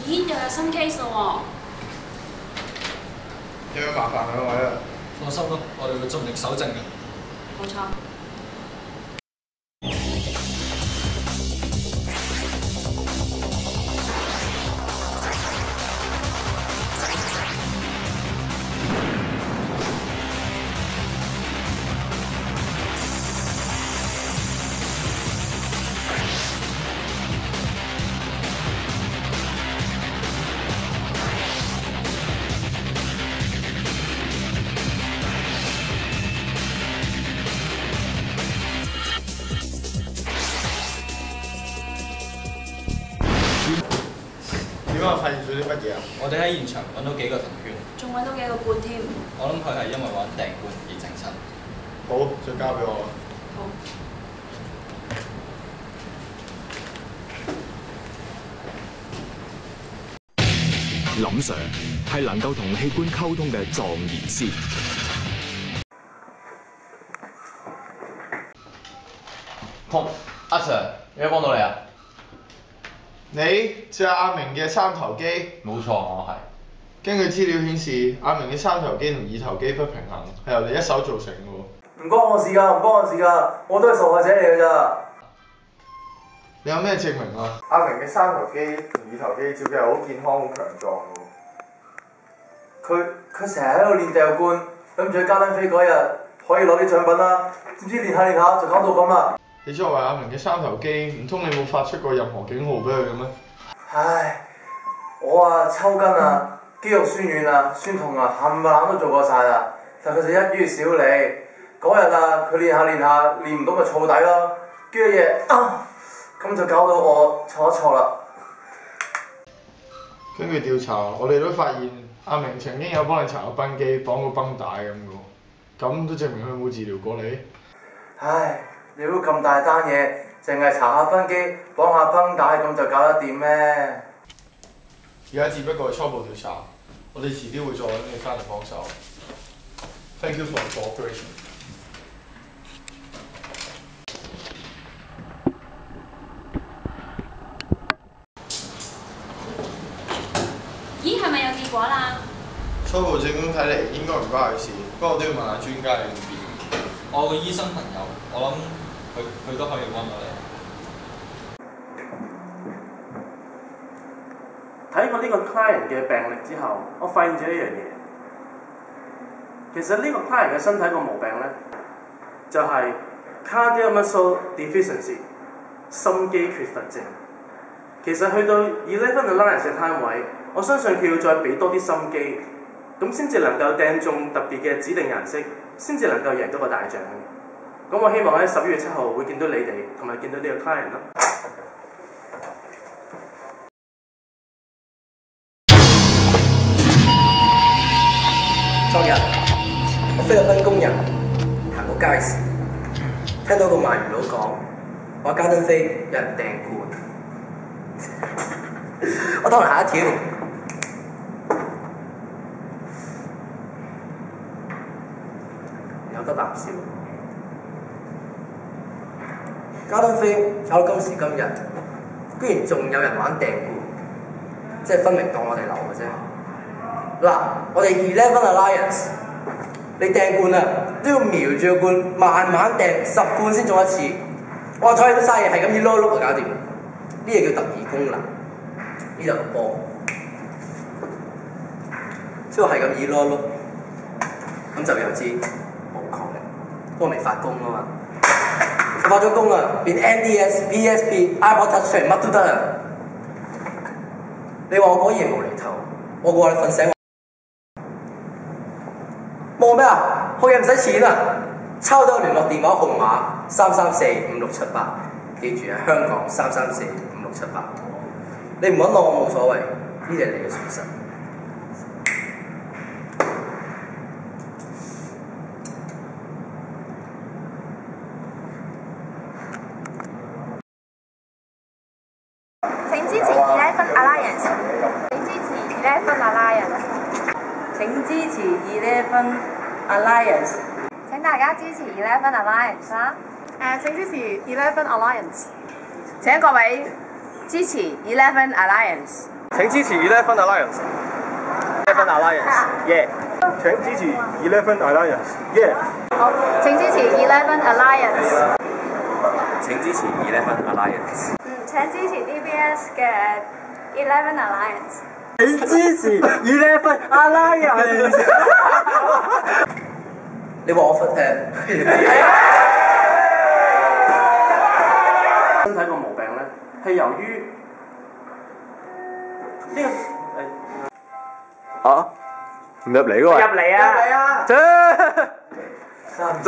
咦，又有新 case 咯有冇麻煩兩位啊？放心咯，我哋會盡力搜證嘅。喎，冇錯。點解發現咗啲乜嘢啊？我哋喺現場揾到幾個藤圈，仲揾到幾個罐添。我諗佢係因為玩掟罐而整親。好，就交俾我啦。好。林 Sir 係能夠同器官溝通嘅壯言師。阿 Sir， 有冇幫到你啊？你就係阿明嘅三頭肌。冇錯，我係。根據資料顯示，阿明嘅三頭肌同二頭肌不平衡，係由你一手造成嘅喎。唔關我事㗎，唔關我事㗎，我都係受害者嚟㗎咋。你有咩證明啊？阿明嘅三頭肌同二頭肌照計係好健康、好強壯嘅喎。佢成日喺度練掉罐，諗住喺加登飛嗰日可以攞啲獎品啦，點知練下練下就搞到咁啦。你作為阿明嘅三頭肌，唔通你冇發出過任何警號俾佢嘅咩？唉，我啊抽筋啊，肌肉酸軟啊，酸痛啊，冚唪唥都做過晒啦，但佢就一於少理。嗰日啊，佢練下練下，練唔到咪燥底咯，跟住嘢咁就搞到我錯一錯啦。根據調查，我哋都發現阿明曾經有幫你搽過繃肌、綁過繃帶咁嘅喎，咁都證明佢冇治療過你。唉，你估咁大單嘢，淨係搽下繃肌、綁下繃帶咁就搞得掂咩？而家只不過係初步調查，我哋遲啲會再揾你翻嚟幫手。Thank you for the cooperation。咦，係咪有結果啦？初步證供睇嚟應該唔關佢事，不過都要問下專家你意見。我有個醫生朋友，我諗佢都可以幫到你。睇過呢個 client 嘅病歷之後，我發現咗一樣嘢。其實呢個 client 嘅身體個毛病咧，就係 cardiac muscle deficiency 心肌缺乏症。其實去到 11 Alliance 嘅攤位，我相信佢要再俾多啲心機，咁先至能夠掟中特別嘅指定顏色，先至能夠贏到個大獎。咁我希望喺11月7號會見到你哋，同埋見到呢個 client 啦。昨日，我菲律賓工人行過街市，聽到個賣魚佬講話加登飛有人掟罐，我當人嚇一跳。有得啖笑。加登飛搞到今時今日，居然仲有人玩掟罐，即係分明當我哋流嘅啫。嗱，我哋 11 Alliance， 你掟罐啊都要瞄住個罐，慢慢掟10罐先中一次。我睬你都嘥嘢，係咁依碌碌就搞掂。呢嘢叫特異功能。呢度個波，之後係咁依碌碌，咁就有支無抗力。不過未發功啊嘛，發咗功啦，變 NDS、PSP、iPod Touch 乜都得啊！你話我講嘢無厘頭，我話你瞓醒。望咩啊？學嘢唔使錢啊！抄到聯絡電話號碼3345678，記住啊，香港3345678。你唔揾我冇所謂，呢啲係你嘅損失。請支持11 Alliance， 請支持11 Alliance， 請支持11 Alliance， 請大家支持11 Alliance 啦！請支持11 Alliance， 請各位支持11 Alliance，請支持 Eleven Alliance。Eleven Alliance，yeah。請支持 Eleven Alliance，yeah。好，請支持 Eleven Alliance。請支持 Eleven Alliance。請支持 DBS 嘅 Eleven Alliance。請支持 Eleven Alliance。你話我瞓身體個毛病咧，係由於呢個唔入嚟嘅喎。入嚟啊！唔做。